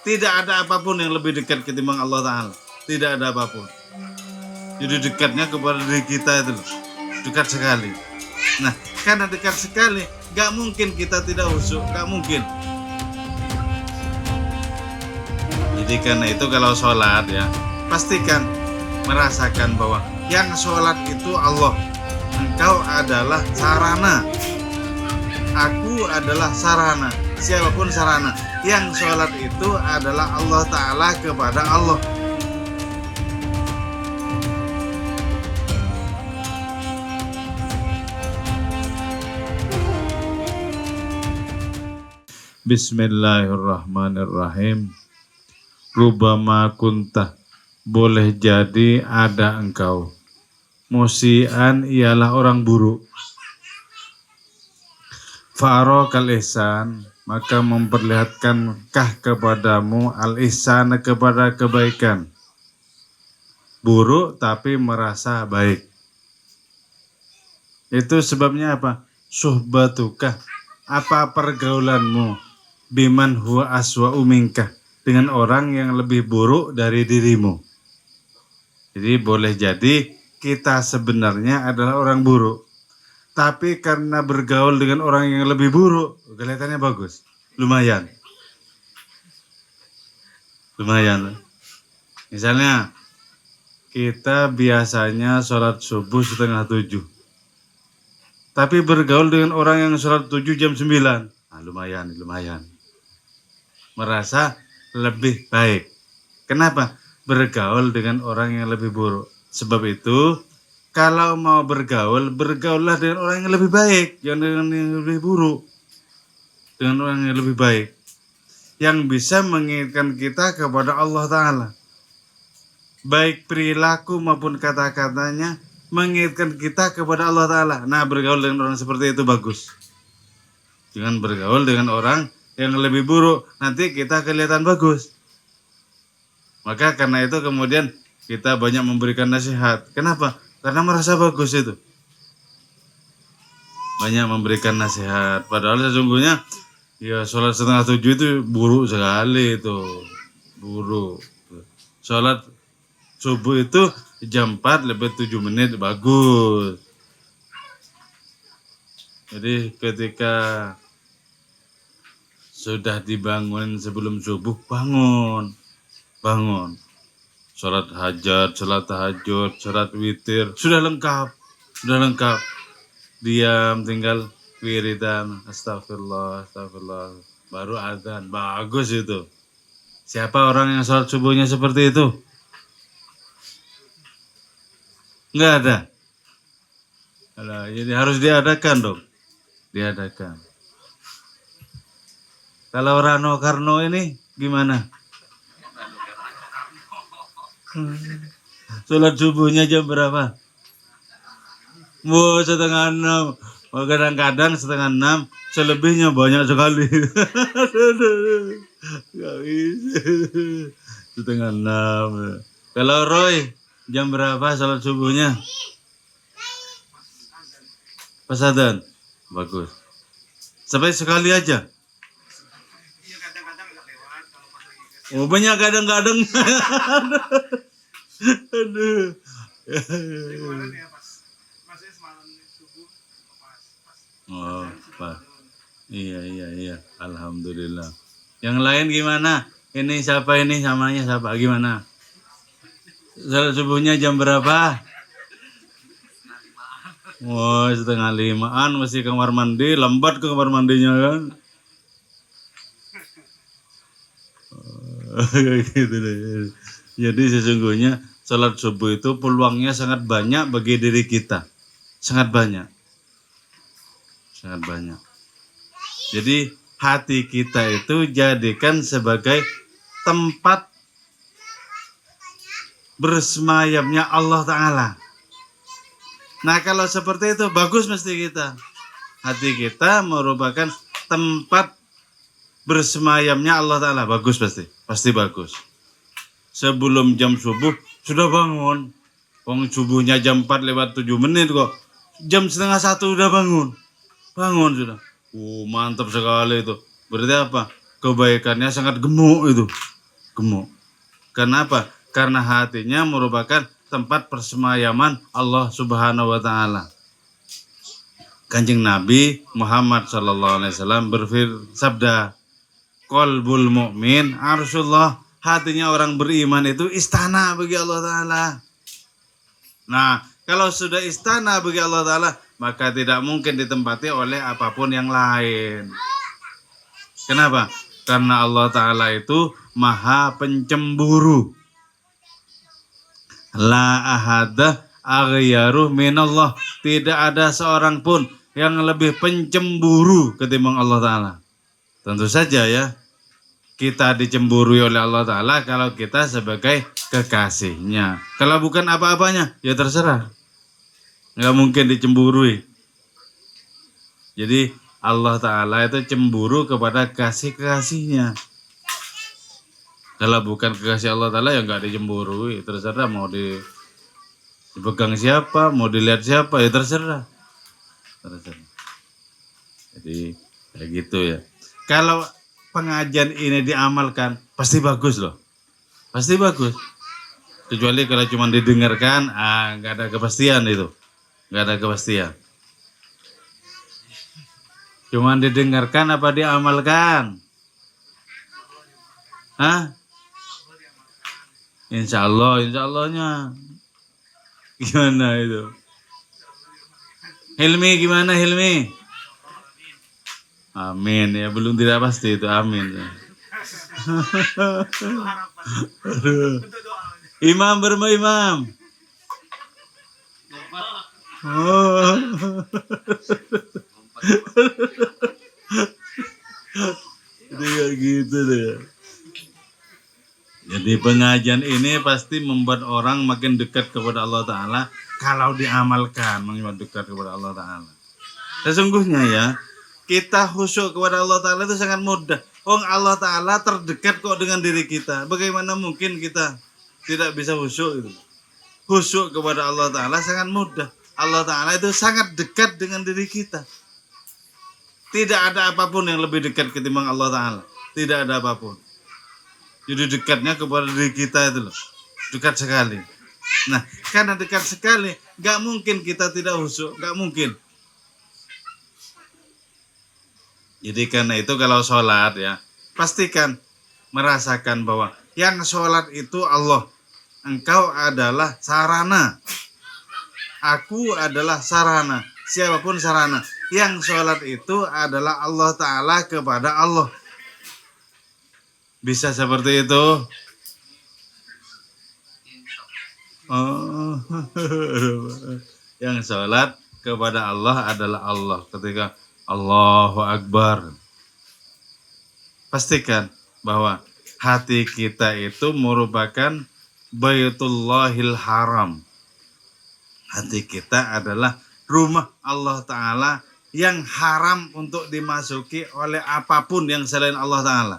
Tidak ada apapun yang lebih dekat ketimbang Allah Ta'ala. Tidak ada apapun. Jadi dekatnya kepada diri kita itu dekat sekali. Nah, karena dekat sekali, gak mungkin kita tidak khusyuk, gak mungkin. Jadi karena itu kalau sholat ya, pastikan merasakan bahwa yang sholat itu Allah. Engkau adalah sarana, aku adalah sarana, siapapun sarana. Yang sholat itu adalah Allah Ta'ala kepada Allah. Bismillahirrahmanirrahim. Rubama kuntah, boleh jadi ada engkau. Musian ialah orang buruk. Fa'arokal ihsan, maka memperlihatkankah kepadamu al-ihsan, kepada kebaikan. Buruk tapi merasa baik. Itu sebabnya apa? Suhbatukah, apa pergaulanmu, biman huwa aswa'u minkah, dengan orang yang lebih buruk dari dirimu. Jadi boleh jadi kita sebenarnya adalah orang buruk, tapi karena bergaul dengan orang yang lebih buruk, kelihatannya bagus. Lumayan. Misalnya, kita biasanya sholat subuh 6:30. Tapi bergaul dengan orang yang sholat 7 jam 9. Nah, lumayan. Merasa lebih baik. Kenapa? Bergaul dengan orang yang lebih buruk. Sebab itu, kalau mau bergaul, bergaullah dengan orang yang lebih baik, jangan dengan yang lebih buruk. Dengan orang yang lebih baik, yang bisa mengingatkan kita kepada Allah Ta'ala. Baik perilaku maupun kata-katanya mengingatkan kita kepada Allah Ta'ala. Nah, bergaul dengan orang seperti itu bagus. Jangan bergaul dengan orang yang lebih buruk, nanti kita kelihatan bagus. Maka karena itu kemudian kita banyak memberikan nasihat. Kenapa? Karena merasa bagus itu. Banyak memberikan nasihat. Padahal sesungguhnya ya sholat 6:30 itu buruk sekali itu. Buruk. Sholat subuh itu jam 4 lebih 7 menit bagus. Jadi ketika sudah dibangun sebelum subuh, bangun. Sholat hajat, sholat tahajud, sholat witir, sudah lengkap. Diam, tinggal wiridan, astagfirullah, baru adzan. Bagus itu. Siapa orang yang sholat subuhnya seperti itu? Enggak ada. Jadi harus diadakan dong. Diadakan. Kalau Rano Karno ini gimana? Sholat subuhnya jam berapa? 5:30. Kadang-kadang 5:30, selebihnya banyak sekali. Gak bisa. 5:30. Kalau Roy, jam berapa sholat subuhnya? Pas adzan. Bagus. Sampai sekali aja. Oh, banyak kadang-kadang. Aduh. Oh, Pak. Iya. Alhamdulillah. Yang lain gimana? Ini siapa ini? Namanya siapa? Gimana? Salat subuhnya jam berapa? Oh, 4:30-an masih kamar mandi, lambat ke kamar mandinya kan? Gitu deh. Jadi sesungguhnya salat subuh itu peluangnya sangat banyak bagi diri kita. Sangat banyak. Jadi hati kita itu jadikan sebagai tempat bersemayamnya Allah Ta'ala. Nah, kalau seperti itu bagus mesti kita. Hati kita merupakan tempat bersemayamnya Allah Ta'ala. Bagus pasti bagus. Sebelum jam subuh sudah bangun. Subuhnya jam 4 lewat 7 menit kok. Jam 12:30 udah bangun sudah. Mantap sekali itu. Berarti apa? Kebaikannya sangat gemuk itu. gemuk. Kenapa? Karena hatinya merupakan tempat persemayaman Allah Subhanahu wa taala. Kanjeng Nabi Muhammad sallallahu alaihi wasallam bersabda, qalbul mu'min arsyullah, hatinya orang beriman itu istana bagi Allah taala. Nah, kalau sudah istana bagi Allah taala, maka tidak mungkin ditempati oleh apapun yang lain. Kenapa? Karena Allah taala itu maha pencemburu. La ahada aghyaru minallah. Tidak ada seorang pun yang lebih pencemburu ketimbang Allah Ta'ala. Tentu saja ya, kita dicemburui oleh Allah Ta'ala kalau kita sebagai kekasihnya. Kalau bukan apa-apanya, ya terserah. Nggak mungkin dicemburui. Jadi Allah Ta'ala itu cemburu kepada kasih-kasihnya. Kalau bukan kekasih Allah Ta'ala ya nggak dicemburui. Terserah mau dipegang siapa, mau dilihat siapa, ya terserah. Jadi kayak gitu ya. Kalau pengajian ini diamalkan pasti bagus loh, pasti bagus. Kecuali kalau cuma didengarkan, nggak ada kepastian itu, nggak ada kepastian. Cuma didengarkan apa diamalkan? Insya Allahnya gimana itu? Hilmi gimana Hilmi? Amin ya, belum tidak pasti itu, amin ya. Imam Imam. Oh. Jadi kayak gitu deh. Jadi pengajian ini pasti membuat orang makin dekat kepada Allah Ta'ala. Kalau diamalkan makin dekat kepada Allah Ta'ala. Sesungguhnya ya, kita khusyuk kepada Allah Ta'ala itu sangat mudah. Allah Ta'ala terdekat kok dengan diri kita. Bagaimana mungkin kita tidak bisa khusyuk itu? Khusyuk kepada Allah Ta'ala sangat mudah. Allah Ta'ala itu sangat dekat dengan diri kita. Tidak ada apapun yang lebih dekat ketimbang Allah Ta'ala. Tidak ada apapun. Jadi dekatnya kepada diri kita itu loh. Dekat sekali. Nah, karena dekat sekali, gak mungkin kita tidak khusyuk. Gak mungkin. Jadi karena itu kalau sholat ya, pastikan merasakan bahwa yang sholat itu Allah. Engkau adalah sarana. Aku adalah sarana. Siapapun sarana. Yang sholat itu adalah Allah Ta'ala kepada Allah. Bisa seperti itu? Oh. Yang sholat kepada Allah adalah Allah. Ketika Allahu Akbar, pastikan bahwa hati kita itu merupakan Baitullahil Haram. Hati kita adalah rumah Allah Ta'ala yang haram untuk dimasuki oleh apapun yang selain Allah Ta'ala.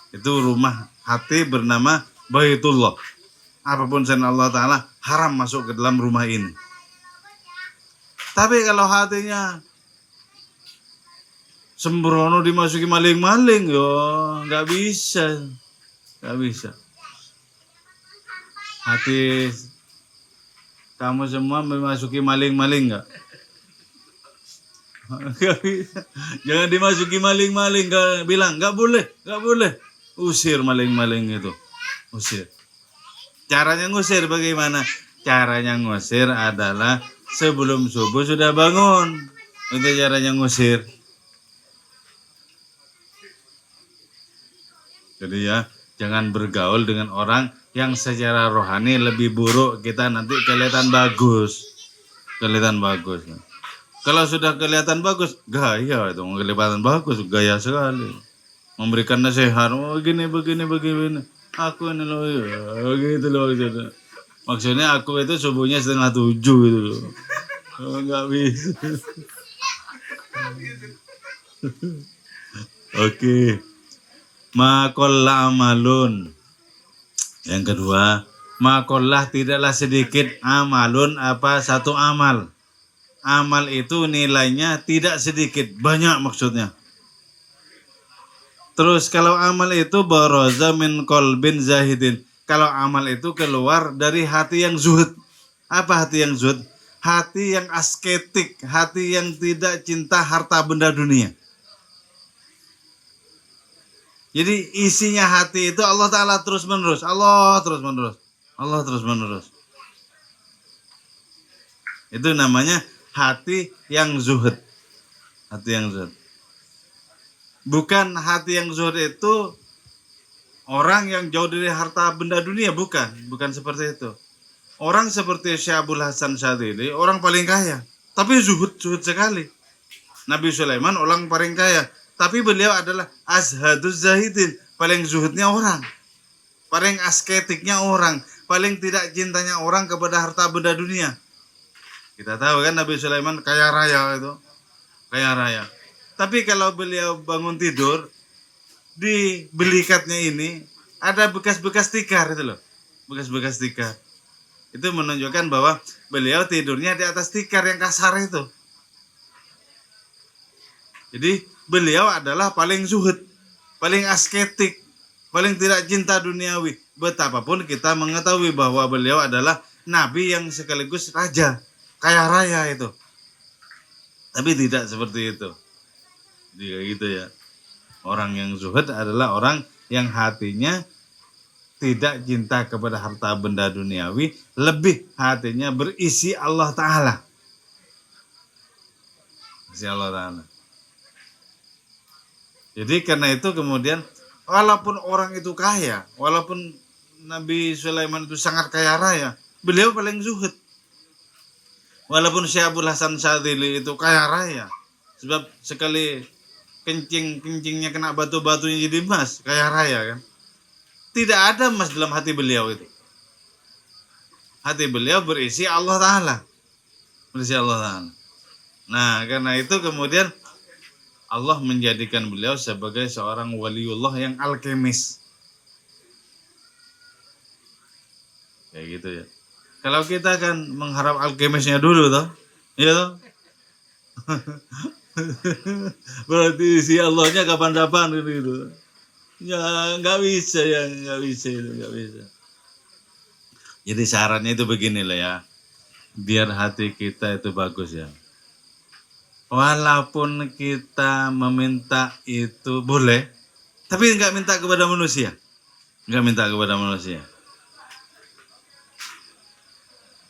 Itu rumah hati bernama Baitullah. Apapun selain Allah Ta'ala haram masuk ke dalam rumah ini. Tapi kalau hatinya sembrono dimasuki maling-maling, yo nggak bisa. Hati kamu semua memasuki maling-maling nggak? Nggak bisa. Jangan dimasuki maling-maling. Bilang nggak boleh. Usir maling-maling itu. Usir. Caranya ngusir bagaimana? Caranya ngusir adalah sebelum subuh sudah bangun. Itu caranya ngusir. Jadi ya, jangan bergaul dengan orang yang secara rohani lebih buruk, kita nanti kelihatan bagus. Kalau sudah kelihatan bagus, gaya itu, kelihatan bagus, gaya sekali. Memberikan nasihat, begini. Aku ini loh, gitu loh. Maksudnya aku itu subuhnya 6:30 gitu loh. Nggak bisa. Oke. Makolla amalun. Yang kedua, makollah tidaklah sedikit amalun satu amal. Amal itu nilainya tidak sedikit, banyak maksudnya. Terus kalau amal itu baraza min qalbin zahidin. Kalau amal itu keluar dari hati yang zuhud. Apa hati yang zuhud? Hati yang asketik, hati yang tidak cinta harta benda dunia. Jadi isinya hati itu Allah Ta'ala terus menerus. Allah terus menerus. Allah terus menerus. Itu namanya hati yang zuhud. Hati yang zuhud. Bukan hati yang zuhud itu orang yang jauh dari harta benda dunia. Bukan seperti itu. Orang seperti Syekh Abdul Hasan Syadzili, orang paling kaya. Tapi zuhud sekali. Nabi Sulaiman orang paling kaya. Tapi beliau adalah azhaduz zahidin. Paling zuhudnya orang. Paling asketiknya orang. Paling tidak cintanya orang kepada harta benda dunia. Kita tahu kan Nabi Sulaiman kaya raya itu. Kaya raya. Tapi kalau beliau bangun tidur, di belikatnya ini ada bekas-bekas tikar itu loh. Bekas-bekas tikar. Itu menunjukkan bahwa beliau tidurnya di atas tikar yang kasar itu. Jadi beliau adalah paling zuhud, paling asketik, paling tidak cinta duniawi. Betapapun kita mengetahui bahwa beliau adalah nabi yang sekaligus raja, kaya raya itu. Tapi tidak seperti itu. Jadi gitu ya. Orang yang zuhud adalah orang yang hatinya tidak cinta kepada harta benda duniawi, lebih hatinya berisi Allah Ta'ala. Berisi Allah Ta'ala. Jadi karena itu kemudian walaupun orang itu kaya, walaupun Nabi Sulaiman itu sangat kaya raya, beliau paling zuhud. Walaupun Syekh Abdul Hasan Syadzili itu kaya raya, sebab sekali kencingnya kena batu-batunya jadi emas, kaya raya kan. Tidak ada emas dalam hati beliau itu. Hati beliau berisi Allah Ta'ala. Berisi Allah Ta'ala. Nah, karena itu kemudian Allah menjadikan beliau sebagai seorang waliullah yang alkemis. Kayak gitu ya. Kalau kita kan mengharap alkemisnya dulu toh. Iya toh? Berarti isi Allahnya kapan-kapan gitu. Ya nggak bisa itu nggak bisa. Jadi syaratnya itu beginilah ya, biar hati kita itu bagus ya. Walaupun kita meminta itu boleh, tapi nggak minta kepada manusia, nggak minta kepada manusia.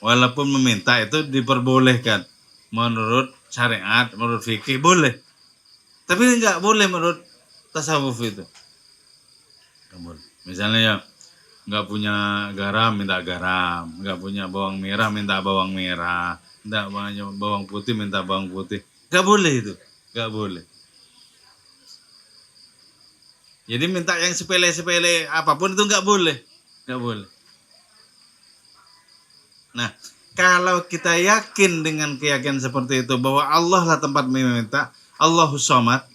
Walaupun meminta itu diperbolehkan menurut syariat, menurut fikih boleh, tapi nggak boleh menurut tasawuf itu. Misalnya ya nggak punya garam minta garam, nggak punya bawang merah minta bawang merah, nggak punya bawang putih minta bawang putih, nggak boleh itu, nggak boleh. Jadi minta yang sepele-sepele apapun itu nggak boleh, nggak boleh. Nah kalau kita yakin dengan keyakinan seperti itu bahwa Allah lah tempat meminta, Allahus Shomad,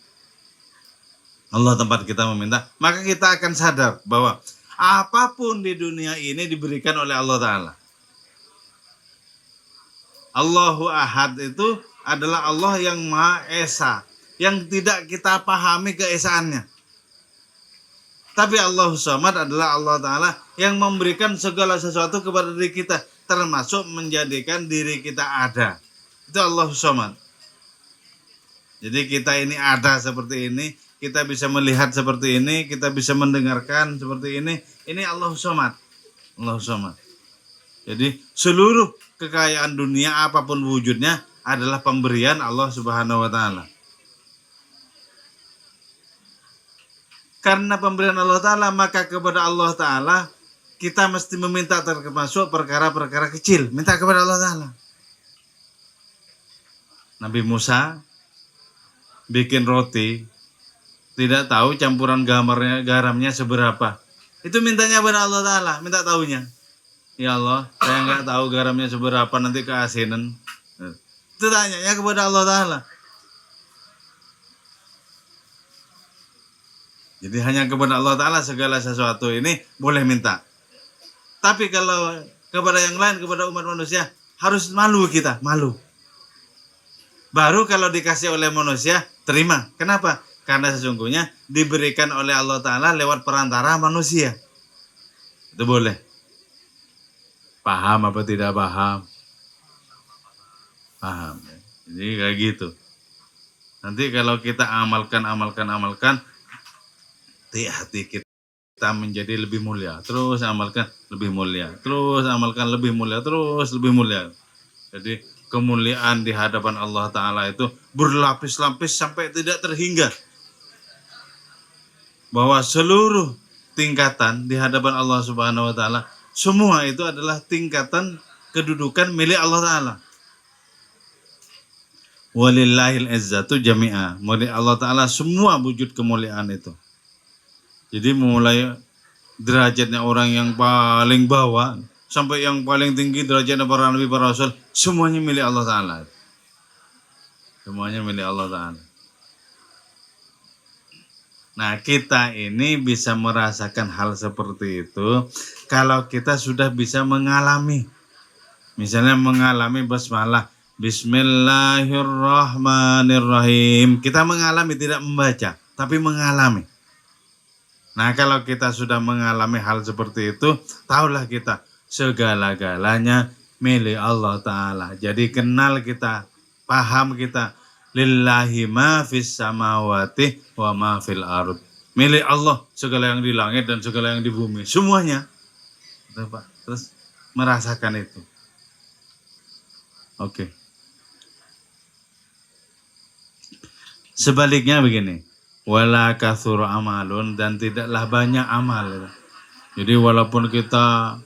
Allah tempat kita meminta, maka kita akan sadar bahwa apapun di dunia ini diberikan oleh Allah Ta'ala. Allahu Ahad itu adalah Allah yang Maha Esa, yang tidak kita pahami keesaannya. Tapi Allahus Shomad adalah Allah Ta'ala yang memberikan segala sesuatu kepada diri kita, termasuk menjadikan diri kita ada. Itu Allahus Shomad. Jadi kita ini ada seperti ini, kita bisa melihat seperti ini, kita bisa mendengarkan seperti ini Allahus Shomad. Allahus Shomad. Jadi seluruh kekayaan dunia apapun wujudnya adalah pemberian Allah Subhanahu wa Ta'ala. Karena pemberian Allah Ta'ala, maka kepada Allah Ta'ala kita mesti meminta, termasuk perkara-perkara kecil. Minta kepada Allah Ta'ala. Nabi Musa bikin roti, tidak tahu campuran garamnya seberapa. Itu mintanya kepada Allah Ta'ala, minta tahunya. Ya Allah, saya nggak tahu garamnya seberapa, nanti keasinan. Itu tanyanya kepada Allah Ta'ala. Jadi hanya kepada Allah Ta'ala segala sesuatu ini boleh minta. Tapi kalau kepada yang lain, kepada umat manusia, harus malu kita, malu. Baru kalau dikasih oleh manusia, terima. Kenapa? Karena sesungguhnya diberikan oleh Allah Ta'ala lewat perantara manusia. Itu boleh. Paham apa tidak paham? Paham. Jadi kayak gitu. Nanti kalau kita amalkan, hati kita menjadi lebih mulia. Terus amalkan lebih mulia. Terus amalkan lebih mulia. Terus lebih mulia. Jadi kemuliaan di hadapan Allah Ta'ala itu berlapis-lapis sampai tidak terhingga. Bahwa seluruh tingkatan di hadapan Allah Subhanahu wa Ta'ala, semua itu adalah tingkatan kedudukan milik Allah Ta'ala. Walillahil izzatu jami'a. Milik Allah Ta'ala semua wujud kemuliaan itu. Jadi mulai derajatnya orang yang paling bawah sampai yang paling tinggi derajatnya para nabi, para rasul, semuanya milik Allah Ta'ala. Semuanya milik Allah Ta'ala. Nah, kita ini bisa merasakan hal seperti itu kalau kita sudah bisa mengalami. Misalnya mengalami basmalah, Bismillahirrahmanirrahim. Kita mengalami, tidak membaca, tapi mengalami. Nah, kalau kita sudah mengalami hal seperti itu, tahulah kita segala-galanya milik Allah Ta'ala. Jadi kenal kita, paham kita, lillahi ma fis samawati wa ma fil ard. Milik Allah segala yang di langit dan segala yang di bumi, semuanya. Terus merasakan itu. Oke. Sebaliknya begini, wala katsur amalun, dan tidaklah banyak amal. Jadi walaupun kita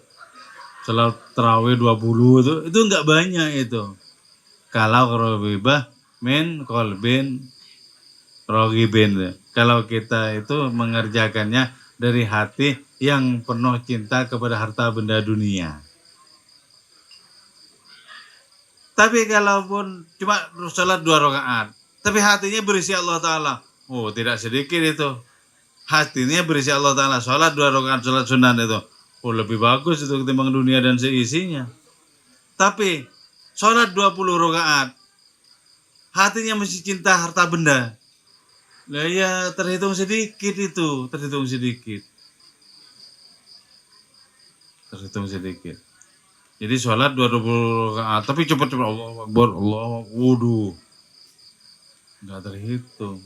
salat tarawih 20 itu enggak banyak itu. Kalau robibah min kolbin rogibin. Kalau kita itu mengerjakannya dari hati yang penuh cinta kepada harta benda dunia. Tapi kalaupun cuma sholat 2 rakaat, tapi hatinya berisi Allah Ta'ala, oh tidak sedikit itu. Hatinya berisi Allah Ta'ala, sholat 2 rakaat, sholat sunat itu, oh lebih bagus itu ketimbang dunia dan seisinya. Tapi sholat 20 rakaat, hatinya masih cinta harta benda. Nah ya terhitung sedikit itu, terhitung sedikit. Jadi sholat 20 rakaat, tapi cepat-cepat Allah Akbar, Allah, wudu. Enggak terhitung.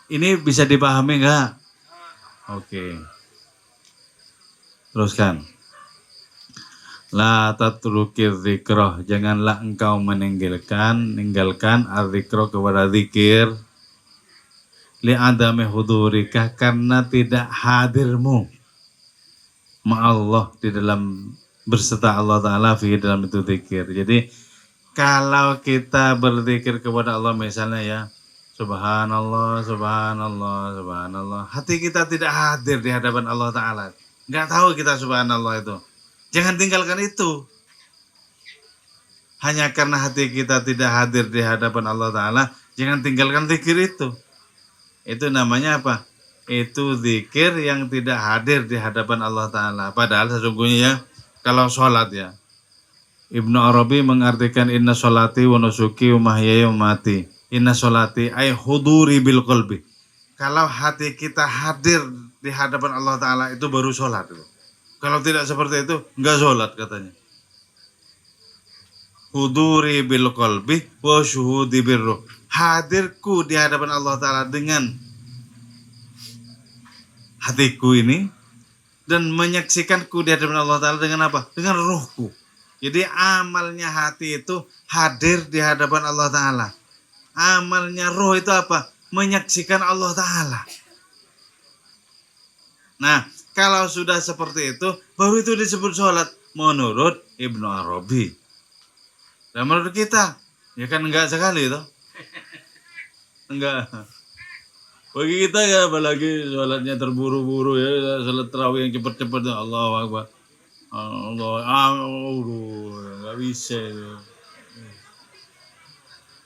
Ini bisa dipahami enggak? Oke. Teruskan. La tatrukir zikrah, janganlah engkau meninggalkan az-zikra kepada zikir, li adami hudurika, karena tidak hadirmu ma'allah di dalam berserta Allah Ta'ala fi dalam itu zikir. Jadi kalau kita berzikir kepada Allah misalnya ya, subhanallah, subhanallah, subhanallah, hati kita tidak hadir di hadapan Allah Ta'ala, nggak tahu kita subhanallah itu, jangan tinggalkan itu. Hanya karena hati kita tidak hadir di hadapan Allah Ta'ala, jangan tinggalkan zikir itu. Itu namanya apa? Itu zikir yang tidak hadir di hadapan Allah Ta'ala. Padahal sesungguhnya ya, kalau sholat ya, Ibnu Arabi mengartikan inna sholati wa nusuki wa mahyaya wa mati. Inna sholati ay huduri bil qalbi. Kalau hati kita hadir di hadapan Allah Ta'ala, itu baru sholat. Kalau tidak seperti itu, enggak sholat katanya. Huduri bil qalbi wa syuhudi birruh. Hadirku di hadapan Allah Ta'ala dengan hatiku ini, dan menyaksikanku di hadapan Allah Ta'ala dengan apa? Dengan rohku. Jadi amalnya hati itu hadir di hadapan Allah Ta'ala. Amalnya roh itu apa? Menyaksikan Allah Ta'ala. Nah, kalau sudah seperti itu, baru itu disebut sholat menurut Ibnu Arabi. Dan menurut kita, ya kan enggak sekali itu. Enggak. Bagi kita ya, apalagi sholatnya terburu-buru ya, sholat tarawih yang cepat-cepat, Allahu Akbar. Nggak bisa itu.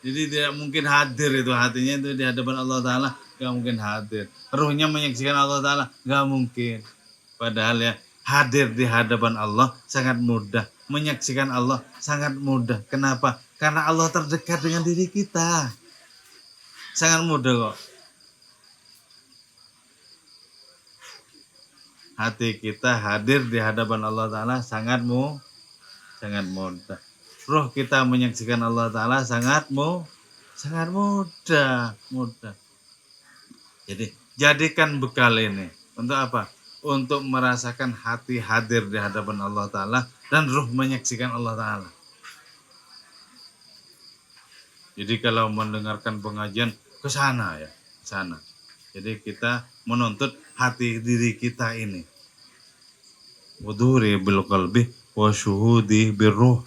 Jadi tidak mungkin hadir itu, hatinya itu di hadapan Allah Ta'ala, nggak mungkin hadir. Ruhnya menyaksikan Allah Ta'ala, nggak mungkin. Padahal ya, hadir di hadapan Allah sangat mudah, menyaksikan Allah sangat mudah. Kenapa? Karena Allah terdekat dengan diri kita. Sangat mudah kok. Hati kita hadir di hadapan Allah Ta'ala sangat mudah. Roh kita menyaksikan Allah Ta'ala sangat mudah. Jadi jadikan bekal ini untuk apa? Untuk merasakan hati hadir di hadapan Allah Ta'ala dan roh menyaksikan Allah Ta'ala. Jadi kalau mendengarkan pengajian ke sana ya, sana. Jadi kita menuntut hati diri kita ini. Wudhuri bil qalbi wa syuhudi birruh.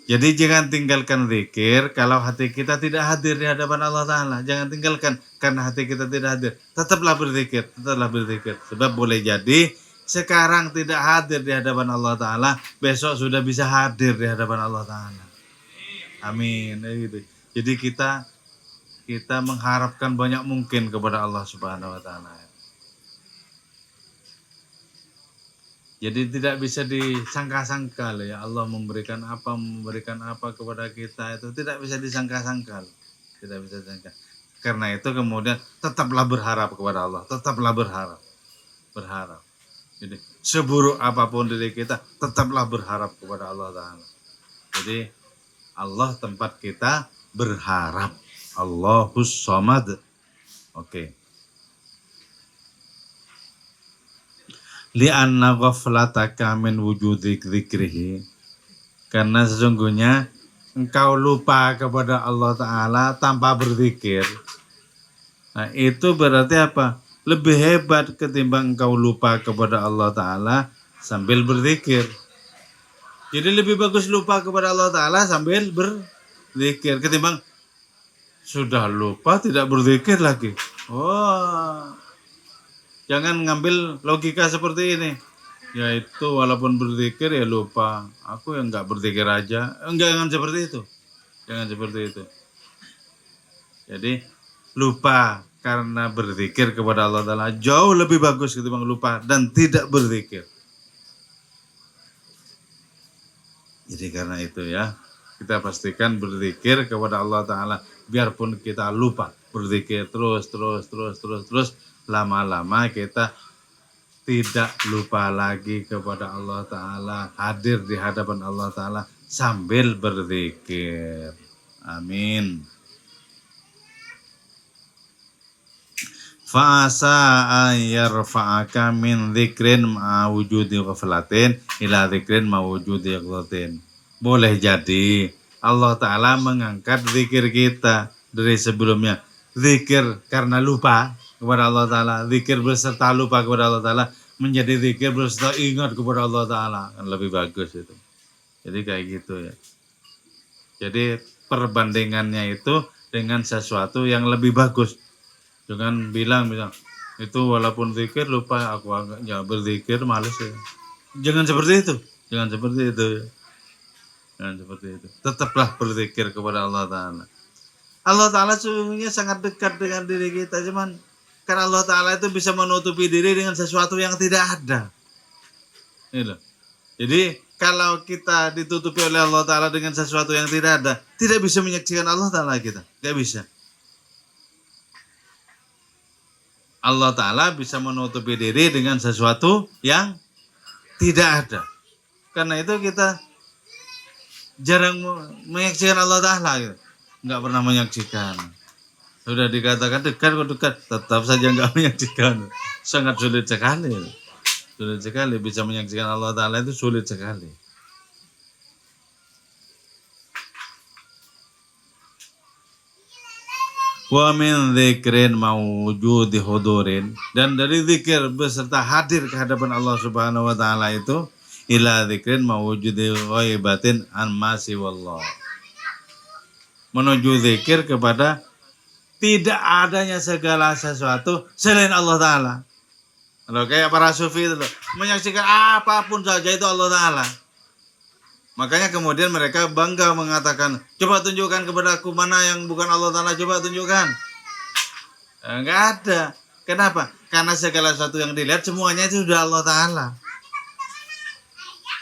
Jadi jangan tinggalkan zikir kalau hati kita tidak hadir di hadapan Allah Ta'ala. Jangan tinggalkan karena hati kita tidak hadir. Tetaplah berzikir. Sebab boleh jadi sekarang tidak hadir di hadapan Allah Ta'ala, besok sudah bisa hadir di hadapan Allah Ta'ala. Amin. Jadi kita mengharapkan banyak mungkin kepada Allah Subhanahu wa Ta'ala. Jadi tidak bisa disangka-sangka ya, Allah memberikan apa kepada kita itu tidak bisa disangka-sangka. Tidak bisa disangka. Karena itu kemudian tetaplah berharap kepada Allah, tetaplah berharap. Jadi seburuk apapun diri kita, tetaplah berharap kepada Allah Ta'ala. Jadi Allah tempat kita berharap. Allahus Samad. Oke. Li'anna ghaflataka min wujudi dzikrihi, karena sesungguhnya engkau lupa kepada Allah Ta'ala tanpa berzikir. Nah itu berarti apa? Lebih hebat ketimbang engkau lupa kepada Allah Ta'ala sambil berzikir. Jadi lebih bagus lupa kepada Allah Ta'ala sambil berzikir ketimbang sudah lupa tidak berzikir lagi. Jangan ngambil logika seperti ini. Yaitu walaupun berzikir ya lupa. Aku yang enggak berzikir aja. Jangan seperti itu. Jadi lupa karena berzikir kepada Allah Ta'ala jauh lebih bagus ketimbang lupa dan tidak berzikir. Jadi karena itu ya, kita pastikan berzikir kepada Allah Ta'ala. Biarpun kita lupa, berzikir terus. Lama-lama kita tidak lupa lagi kepada Allah Ta'ala, hadir di hadapan Allah Ta'ala sambil berzikir. Amin. Fa'asa ayyarfa'aka min dzikrin ma'wujudi ghaflatin ila dzikrin ma'wujudi ghaflatin. Boleh jadi Allah Ta'ala mengangkat zikir kita dari sebelumnya. Zikir karena lupa kepada Allah Ta'ala, zikir beserta lupa kepada Allah Ta'ala, menjadi zikir beserta ingat kepada Allah Ta'ala. Kan lebih bagus itu. Jadi kayak gitu ya. Jadi perbandingannya itu dengan sesuatu yang lebih bagus. Jangan bilang itu walaupun zikir lupa, aku agaknya berzikir males ya. Jangan seperti itu. Tetaplah berzikir kepada Allah Ta'ala. Allah Ta'ala sesungguhnya sangat dekat dengan diri kita, cuman karena Allah Ta'ala itu bisa menutupi diri dengan sesuatu yang tidak ada. Jadi kalau kita ditutupi oleh Allah Ta'ala dengan sesuatu yang tidak ada, tidak bisa menyaksikan Allah Ta'ala kita. Tidak bisa. Allah Ta'ala bisa menutupi diri dengan sesuatu yang tidak ada. Karena itu kita jarang menyaksikan Allah Ta'ala. Gitu. Nggak pernah menyaksikan. Sudah dikatakan dekat, tetap saja nggak menyaksikan. Sangat sulit sekali. Bisa menyaksikan Allah Ta'ala itu sulit sekali. Wa min dzikrin mawjudi hudurin, dan dari zikir beserta hadir ke hadapan Allah Subhanahu wa Ta'ala itu ila dzikrin mawjudi ghaibatin an masi wallah, menuju zikir kepada tidak adanya segala sesuatu selain Allah Ta'ala. Kalau kayak para sufi itu menyaksikan apapun saja itu Allah Ta'ala. Makanya kemudian mereka bangga mengatakan, coba tunjukkan kepada aku mana yang bukan Allah Ta'ala, coba tunjukkan. Enggak ada. Kenapa? Karena segala sesuatu yang dilihat semuanya itu sudah Allah Ta'ala.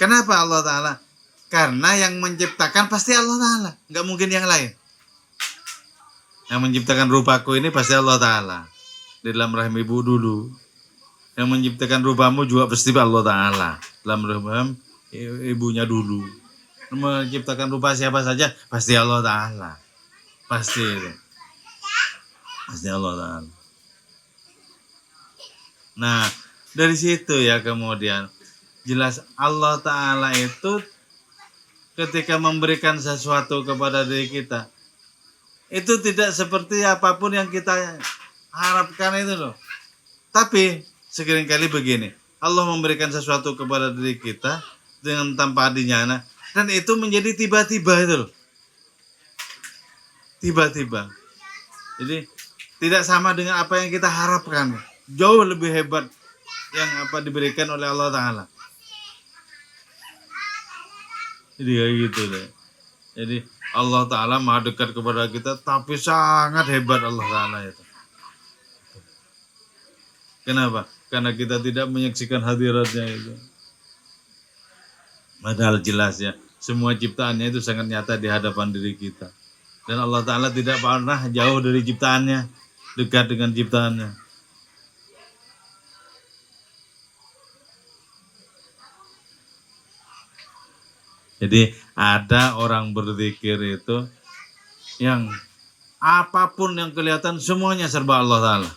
Kenapa Allah Ta'ala? Karena yang menciptakan pasti Allah Ta'ala. Enggak mungkin yang lain. Yang menciptakan rupaku ini pasti Allah Ta'ala. Di dalam rahim ibu dulu. Yang menciptakan rupamu juga pasti Allah Ta'ala. Dalam rahim ibunya dulu. Menciptakan rupa siapa saja pasti Allah Ta'ala. Pasti Allah Ta'ala. Nah, dari situ ya kemudian jelas Allah Ta'ala itu ketika memberikan sesuatu kepada diri kita, itu tidak seperti apapun yang kita harapkan itu loh. Tapi seringkali begini, Allah memberikan sesuatu kepada diri kita dengan tanpa dinyana, dan itu menjadi tiba-tiba itu loh. Tiba-tiba. Jadi tidak sama dengan apa yang kita harapkan. Jauh lebih hebat yang apa diberikan oleh Allah Ta'ala. Jadi kayak gitu deh. Jadi Allah Ta'ala maha dekat kepada kita, tapi sangat hebat Allah Ta'ala itu. Kenapa? Karena kita tidak menyaksikan hadiratnya itu. Padahal jelas ya, semua ciptaannya itu sangat nyata di hadapan diri kita. Dan Allah Ta'ala tidak pernah jauh dari ciptaannya, dekat dengan ciptaannya. Jadi ada orang berzikir itu yang apapun yang kelihatan semuanya serba Allah Ta'ala.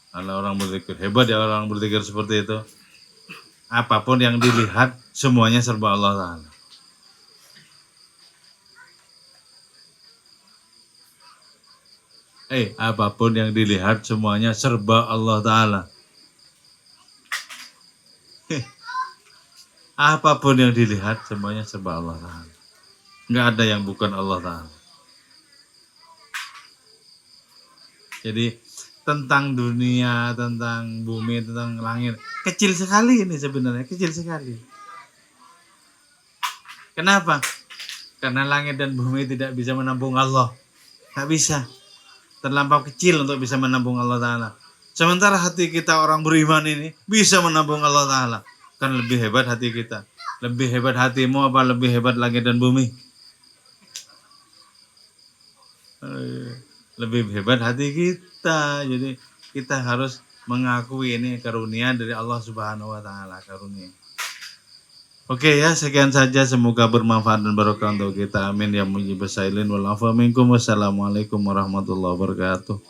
Kalau orang berzikir, hebat ya orang berzikir seperti itu. Apapun yang dilihat semuanya serba Allah Ta'ala. Apapun yang dilihat semuanya serba Allah Ta'ala. Apapun yang dilihat semuanya serba Allah Ta'ala. Nggak ada yang bukan Allah Ta'ala. Jadi tentang dunia, tentang bumi, tentang langit, kecil sekali ini sebenarnya, kecil sekali. Kenapa? Karena langit dan bumi tidak bisa menampung Allah. Nggak bisa. Terlampau kecil untuk bisa menampung Allah Ta'ala. Sementara hati kita orang beriman ini bisa menampung Allah Ta'ala. Kan lebih hebat hati kita. Lebih hebat hatimu apa lebih hebat langit dan bumi? Lebih hebat hati kita. Jadi kita harus mengakui ini karunia dari Allah Subhanahu wa Ta'ala, karunia. Oke ya, sekian saja, semoga bermanfaat dan barokah untuk kita. Amin ya mujibas sailin wal afa minkum. Wassalamualaikum warahmatullahi wabarakatuh.